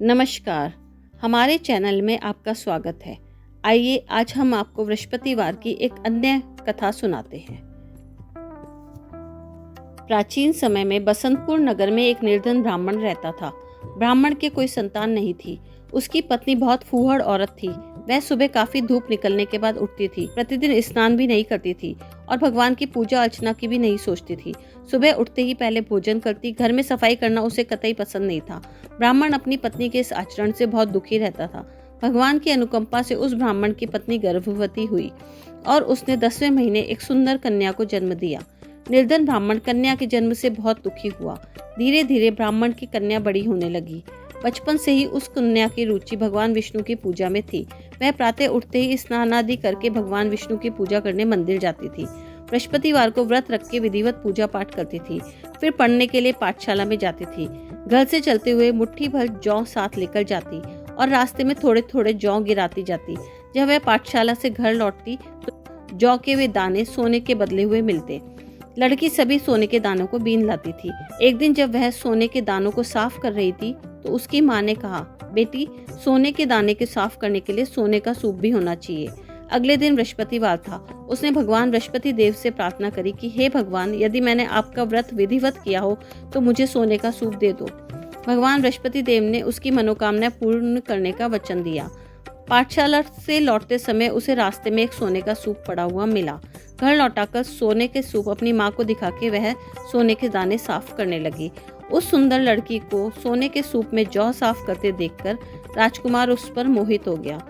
नमस्कार, हमारे चैनल में आपका स्वागत है। आइए आज हम आपको बृहस्पतिवार की एक अन्य कथा सुनाते हैं। प्राचीन समय में बसंतपुर नगर में एक निर्धन ब्राह्मण रहता था। ब्राह्मण के कोई संतान नहीं थी। उसकी पत्नी बहुत फूहड़ औरत थी। वह सुबह काफी धूप निकलने के बाद उठती थी, प्रतिदिन स्नान भी नहीं करती थी और भगवान की पूजा अर्चना की भी नहीं सोचती थी। सुबह उठते ही पहले भोजन करती। घर में सफाई करना उसे कतई पसंद नहीं था। ब्राह्मण अपनी पत्नी के इस आचरण से बहुत दुखी रहता था। भगवान की अनुकंपा से उस ब्राह्मण की पत्नी गर्भवती हुई और उसने 10वें महीने एक सुंदर कन्या को जन्म दिया। निर्धन ब्राह्मण कन्या के जन्म से बहुत दुखी हुआ। धीरे धीरे ब्राह्मण की कन्या बड़ी होने लगी। बचपन से ही उस कन्या की रुचि भगवान विष्णु की पूजा में थी। वह प्रातः उठते ही स्नान आदि करके भगवान विष्णु की पूजा करने मंदिर जाती थी। बृहस्पतिवार को व्रत रख के विधिवत पूजा पाठ करती थी। फिर पढ़ने के लिए पाठशाला में जाती थी। घर से चलते हुए मुट्ठी भर जौ साथ लेकर जाती और रास्ते में थोड़े थोड़े जौ गिराती जाती। जब वह पाठशाला से घर लौटती तो जौ के वे दाने सोने के बदले हुए मिलते। लड़की सभी सोने के दानों को बीन लाती थी। एक दिन जब वह सोने के दानों को साफ कर रही थी तो उसकी माँ ने कहा, बेटी, सोने के दाने के साफ करने के लिए सोने का सूप भी होना चाहिए। अगले दिन बृहस्पतिवार था। उसने भगवान बृहस्पति देव से प्रार्थना करी कि हे भगवान, यदि मैंने आपका व्रत विधिवत किया हो तो मुझे सोने का सूप दे दो। भगवान बृहस्पति देव ने उसकी मनोकामना पूर्ण करने का वचन दिया। पाठशाला से लौटते समय उसे रास्ते में एक सोने का सूप पड़ा हुआ मिला। घर लौटाकर सोने के सूप अपनी माँ को दिखा के वह सोने के दाने साफ करने लगी। उस सुंदर लड़की को सोने के सूप में जौ साफ करते देखकर राजकुमार उस पर मोहित हो गया।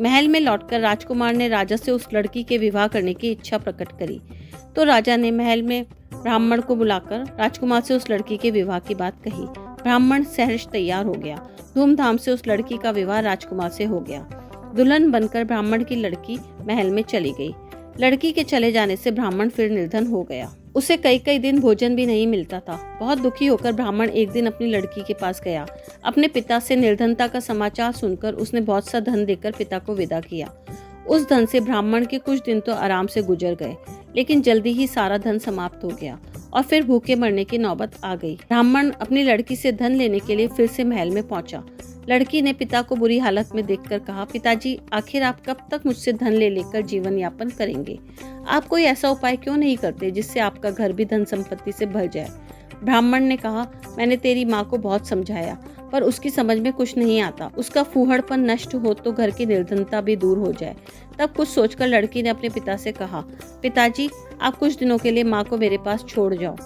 महल में लौटकर राजकुमार ने राजा से उस लड़की के विवाह करने की इच्छा प्रकट करी। तो राजा ने महल में ब्राह्मण को बुलाकर राजकुमार से उस लड़की के विवाह की बात कही। ब्राह्मण सहर्ष तैयार हो गया। धूमधाम से उस लड़की का विवाह राजकुमार से हो गया। दुल्हन बनकर ब्राह्मण की लड़की महल में चली गई। लड़की के चले जाने से ब्राह्मण फिर निर्धन हो गया। उसे कई कई दिन भोजन भी नहीं मिलता था। बहुत दुखी होकर ब्राह्मण एक दिन अपनी लड़की के पास गया। अपने पिता से निर्धनता का समाचार सुनकर उसने बहुत सा धन देकर पिता को विदा किया। उस धन से ब्राह्मण के कुछ दिन तो आराम से गुजर गए, लेकिन जल्दी ही सारा धन समाप्त हो गया और फिर भूखे मरने की नौबत आ गई। ब्राह्मण अपनी लड़की से धन लेने के लिए फिर से महल में पहुंचा। लड़की ने पिता को बुरी हालत में देखकर कहा, पिताजी, आखिर आप कब तक मुझसे धन ले लेकर जीवन यापन करेंगे? आप कोई ऐसा उपाय क्यों नहीं करते जिससे आपका घर भी धन संपत्ति से भर जाए? ब्राह्मण ने कहा, मैंने तेरी माँ को बहुत समझाया पर उसकी समझ में कुछ नहीं आता। उसका फूहड़पन नष्ट हो तो घर की निर्धनता भी दूर हो जाए। तब कुछ सोचकर लड़की ने अपने पिता से कहा, पिताजी, आप कुछ दिनों के लिए माँ को मेरे पास छोड़ जाओ।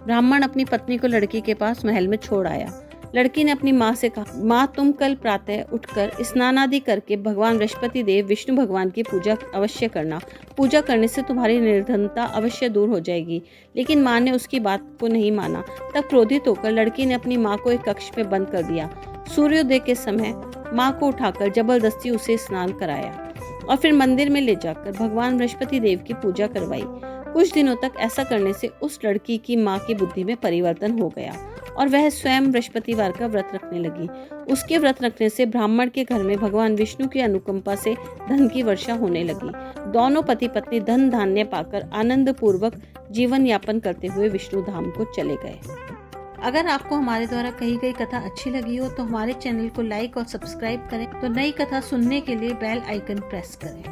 ब्राह्मण अपनी पत्नी को लड़की के पास महल में छोड़ आया। लड़की ने अपनी माँ से कहा, माँ, तुम कल प्रातः उठकर स्नान आदि करके भगवान बृहस्पति देव विष्णु भगवान की पूजा अवश्य करना। पूजा करने से तुम्हारी निर्धनता अवश्य दूर हो जाएगी। लेकिन माँ ने उसकी बात को नहीं माना। तब क्रोधित होकर लड़की ने अपनी माँ को एक कक्ष में बंद कर दिया। सूर्योदय के समय माँ को उठाकर जबरदस्ती उसे स्नान कराया और फिर मंदिर में ले जाकर भगवान बृहस्पति देव की पूजा करवाई। कुछ दिनों तक ऐसा करने से उस लड़की की माँ की बुद्धि में परिवर्तन हो गया और वह स्वयं बृहस्पतिवार का व्रत रखने लगी। उसके व्रत रखने से ब्राह्मण के घर में भगवान विष्णु की अनुकंपा से धन की वर्षा होने लगी। दोनों पति पत्नी धन धान्य पाकर आनंद पूर्वक जीवन यापन करते हुए विष्णु धाम को चले गए। अगर आपको हमारे द्वारा कही गई कथा अच्छी लगी हो तो हमारे चैनल को लाइक और सब्सक्राइब करें। तो नई कथा सुनने के लिए बेल आइकन प्रेस करें।